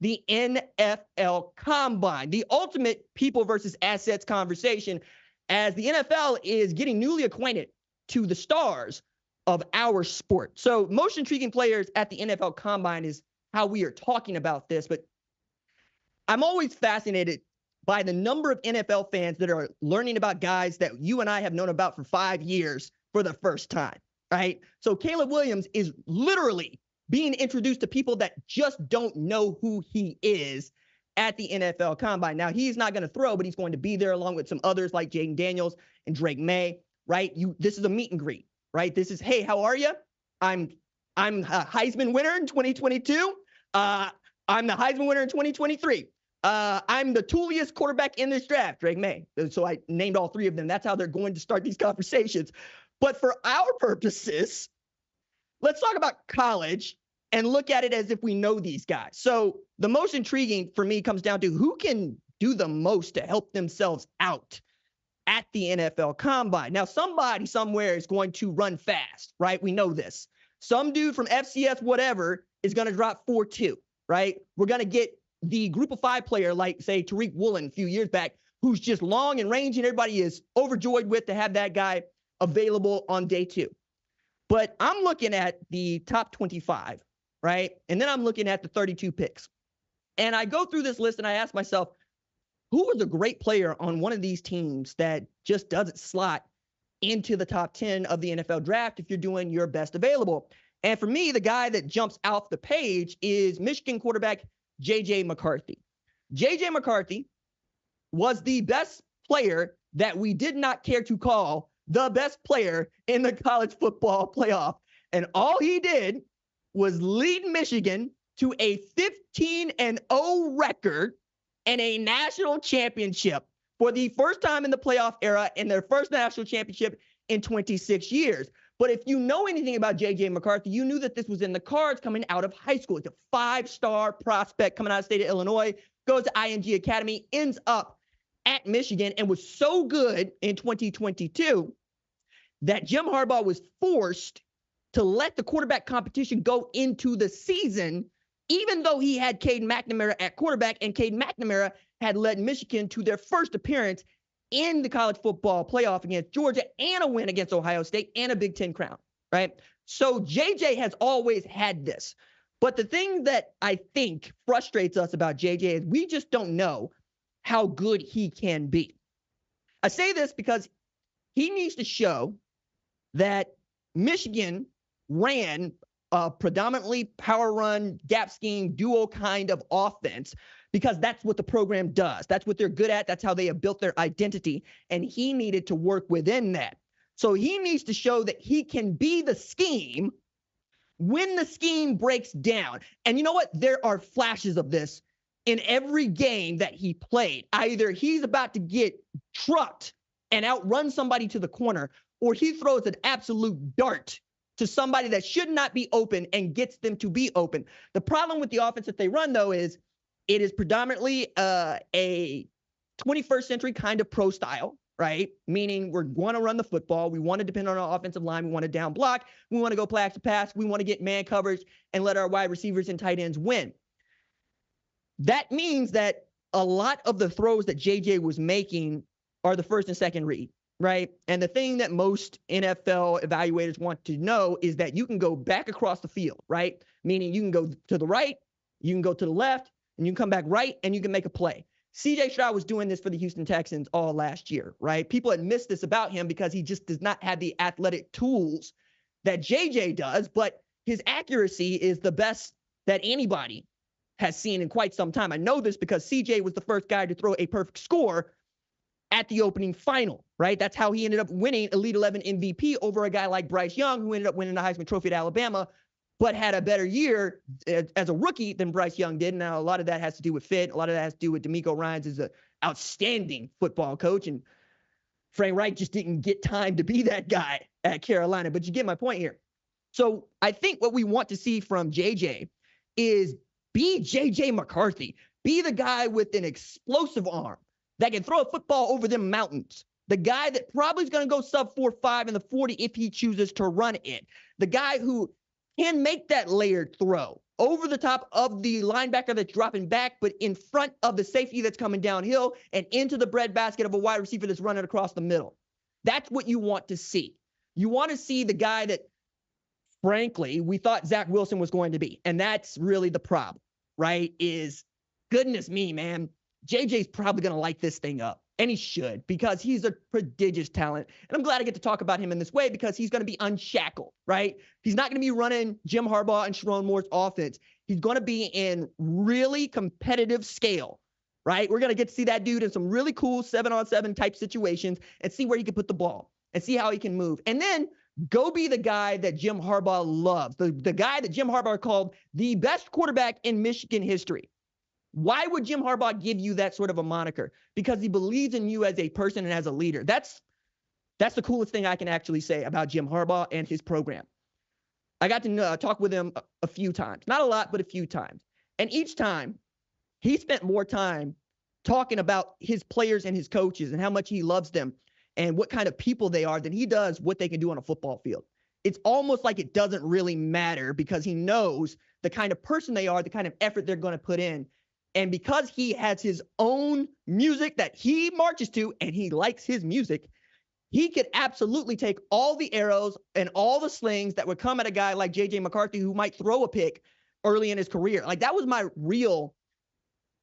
the NFL Combine, the ultimate people versus assets conversation, as the NFL is getting newly acquainted to the stars of our sport. So most intriguing players at the NFL Combine is how we are talking about this, but I'm always fascinated by the number of NFL fans that are learning about guys that you and I have known about for 5 years for the first time, right? So Caleb Williams is literally being introduced to people that just don't know who he is at the NFL Combine. Now, he's not going to throw, but he's going to be there along with some others like Jaden Daniels and Drake May, right? This is a meet and greet, right? This is, hey, how are you? I'm a Heisman winner in 2022. I'm the Heisman winner in 2023. I'm the tooliest quarterback in this draft, Drake May. So I named all three of them. That's how they're going to start these conversations. But for our purposes, let's talk about college and look at it as if we know these guys. So the most intriguing for me comes down to who can do the most to help themselves out at the NFL Combine. Now, somebody somewhere is going to run fast, right? We know this. Some dude from FCS whatever is going to drop 4.2, right? We're going to get the group of 5 player like, say, Tariq Woolen a few years back, who's just long and rangy, and everybody is overjoyed with to have that guy available on day 2. But I'm looking at the top 25, right? And then I'm looking at the 32 picks. And I go through this list and I ask myself, who is a great player on one of these teams that just doesn't slot into the top 10 of the NFL draft if you're doing your best available? And for me, the guy that jumps off the page is Michigan quarterback J.J. McCarthy. J.J. McCarthy was the best player that we did not care to call the best player in the college football playoff. And all he did was lead Michigan to a 15-0 record and a national championship for the first time in the playoff era and their first national championship in 26 years. But if you know anything about J.J. McCarthy, you knew that this was in the cards coming out of high school. It's a 5-star prospect coming out of the state of Illinois, goes to IMG Academy, ends up at Michigan, and was so good in 2022 that Jim Harbaugh was forced to let the quarterback competition go into the season, even though he had Cade McNamara at quarterback, and Cade McNamara had led Michigan to their first appearance in the college football playoff against Georgia and a win against Ohio State and a Big Ten crown, right? So JJ has always had this. But the thing that I think frustrates us about JJ is we just don't know how good he can be. I say this because he needs to show that Michigan ran a predominantly power run, gap scheme, duo kind of offense, because that's what the program does. That's what they're good at. That's how they have built their identity. And he needed to work within that. So he needs to show that he can be the scheme when the scheme breaks down. And you know what? There are flashes of this in every game that he played. Either he's about to get trucked and outrun somebody to the corner, or he throws an absolute dart to somebody that should not be open and gets them to be open. The problem with the offense that they run, though, is it is predominantly a 21st century kind of pro style, right? Meaning we're going to run the football. We want to depend on our offensive line. We want to down block. We want to go pass to pass. We want to get man coverage and let our wide receivers and tight ends win. That means that a lot of the throws that JJ was making are the first and second read, right? And the thing that most NFL evaluators want to know is that you can go back across the field, right? Meaning you can go to the right, you can go to the left, and you can come back right, and you can make a play. C.J. Stroud was doing this for the Houston Texans all last year, right? People had missed this about him because he just does not have the athletic tools that JJ does, but his accuracy is the best that anybody has seen in quite some time. I know this because C.J. was the first guy to throw a perfect score at the opening final, right? That's how he ended up winning Elite 11 MVP over a guy like Bryce Young, who ended up winning the Heisman Trophy at Alabama, but had a better year as a rookie than Bryce Young did. Now, a lot of that has to do with fit. A lot of that has to do with D'Amico Ryans is an outstanding football coach, and Frank Reich just didn't get time to be that guy at Carolina. But you get my point here. So I think what we want to see from JJ is be JJ McCarthy. Be the guy with an explosive arm that can throw a football over them mountains. The guy that probably is going to go sub 4.5 in the 40 if he chooses to run it. The guy who can make that layered throw over the top of the linebacker that's dropping back, but in front of the safety that's coming downhill and into the breadbasket of a wide receiver that's running across the middle. That's what you want to see. You want to see the guy that, frankly, we thought Zach Wilson was going to be. And that's really the problem, right? Is, goodness me, man, JJ's probably going to light this thing up. And he should, because he's a prodigious talent. And I'm glad I get to talk about him in this way, because he's going to be unshackled, right? He's not going to be running Jim Harbaugh and Sharon Moore's offense. He's going to be in really competitive scale, right? We're going to get to see that dude in some really cool 7-on-7 type situations and see where he can put the ball and see how he can move. And then go be the guy that Jim Harbaugh loves, the guy that Jim Harbaugh called the best quarterback in Michigan history. Why would Jim Harbaugh give you that sort of a moniker? Because he believes in you as a person and as a leader. That's the coolest thing I can actually say about Jim Harbaugh and his program. I got to talk with him a few times. Not a lot, but a few times. And each time, he spent more time talking about his players and his coaches and how much he loves them and what kind of people they are than he does what they can do on a football field. It's almost like it doesn't really matter, because he knows the kind of person they are, the kind of effort they're going to put in. And because he has his own music that he marches to and he likes his music, he could absolutely take all the arrows and all the slings that would come at a guy like J.J. McCarthy, who might throw a pick early in his career. Like, that was my real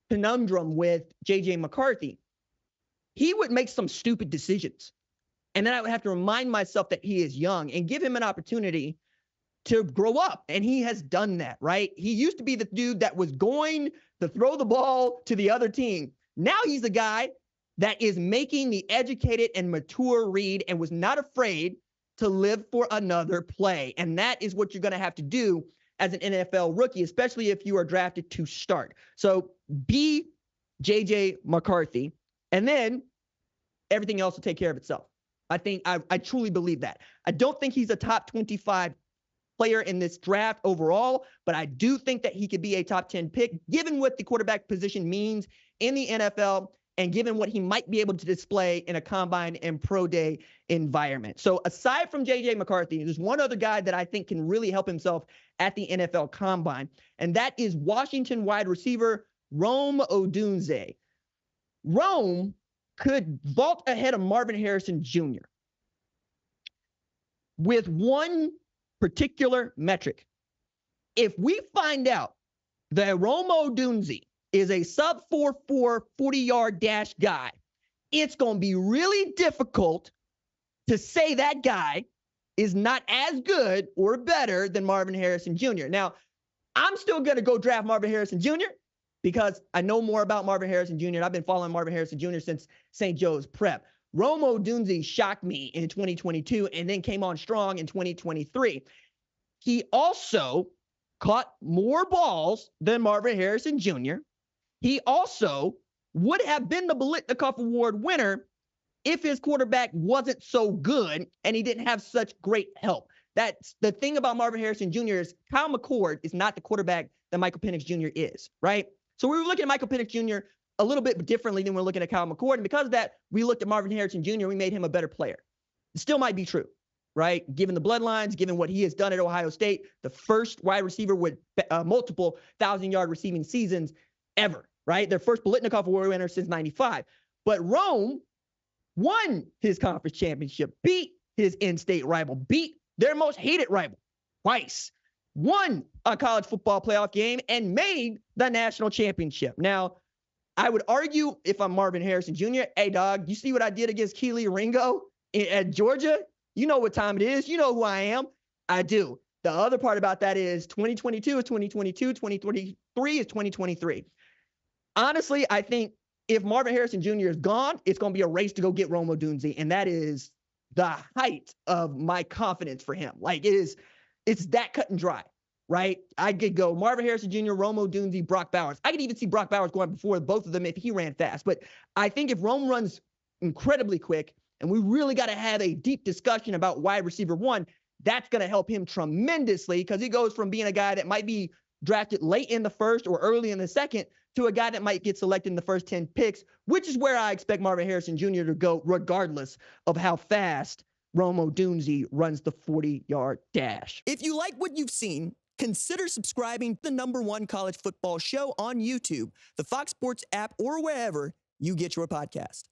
conundrum with J.J. McCarthy. He would make some stupid decisions. And then I would have to remind myself that he is young and give him an opportunity to grow up. And he has done that, right? He used to be the dude that was going to throw the ball to the other team. Now he's the guy that is making the educated and mature read and was not afraid to live for another play. And that is what you're going to have to do as an NFL rookie, especially if you are drafted to start. So be J.J. McCarthy, and then everything else will take care of itself. I truly believe that. I don't think he's a top 25 player in this draft overall, but I do think that he could be a top 10 pick, given what the quarterback position means in the NFL and given what he might be able to display in a combine and pro day environment. So aside from J.J. McCarthy, there's one other guy that I think can really help himself at the NFL combine, and that is Washington wide receiver Rome Odunze. Rome could vault ahead of Marvin Harrison Jr. with one particular metric. If we find out that Rome Odunze is a sub-4.4 40-yard dash guy, it's going to be really difficult to say that guy is not as good or better than Marvin Harrison Jr. Now, I'm still going to go draft Marvin Harrison Jr. because I know more about Marvin Harrison Jr. and I've been following Marvin Harrison Jr. since St. Joe's prep. Rome Odunze shocked me in 2022 and then came on strong in 2023. He also caught more balls than Marvin Harrison Jr. He also would have been the Biletnikoff Award winner if his quarterback wasn't so good and he didn't have such great help. That's the thing about Marvin Harrison Jr. is Kyle McCord is not the quarterback that Michael Penix Jr. is, right? So we were looking at Michael Penix Jr. a little bit differently than we're looking at Kyle McCord. And because of that, we looked at Marvin Harrison Jr. We made him a better player. It still might be true, right? Given the bloodlines, given what he has done at Ohio State, the first wide receiver with multiple 1,000-yard receiving seasons ever, right? Their first Biletnikoff Award winner since 95. But Rome won his conference championship, beat his in-state rival, beat their most hated rival twice, won a college football playoff game, and made the national championship. Now, I would argue if I'm Marvin Harrison Jr., hey, dog, you see what I did against Keely Ringo at Georgia? You know what time it is. You know who I am. I do. The other part about that is 2022 is 2022, 2023 is 2023. Honestly, I think if Marvin Harrison Jr. is gone, it's going to be a race to go get Rome Odunze, and that is the height of my confidence for him. Like, it's that cut and dry, right? I could go Marvin Harrison Jr., Rome Odunze, Brock Bowers. I could even see Brock Bowers going before both of them if he ran fast. But I think if Rome runs incredibly quick, and we really got to have a deep discussion about wide receiver one, that's going to help him tremendously, because he goes from being a guy that might be drafted late in the first or early in the second to a guy that might get selected in the first 10 picks, which is where I expect Marvin Harrison Jr. to go regardless of how fast Rome Odunze runs the 40-yard dash. If you like what you've seen, consider subscribing to the #1 college football show on YouTube, the Fox Sports app, or wherever you get your podcast.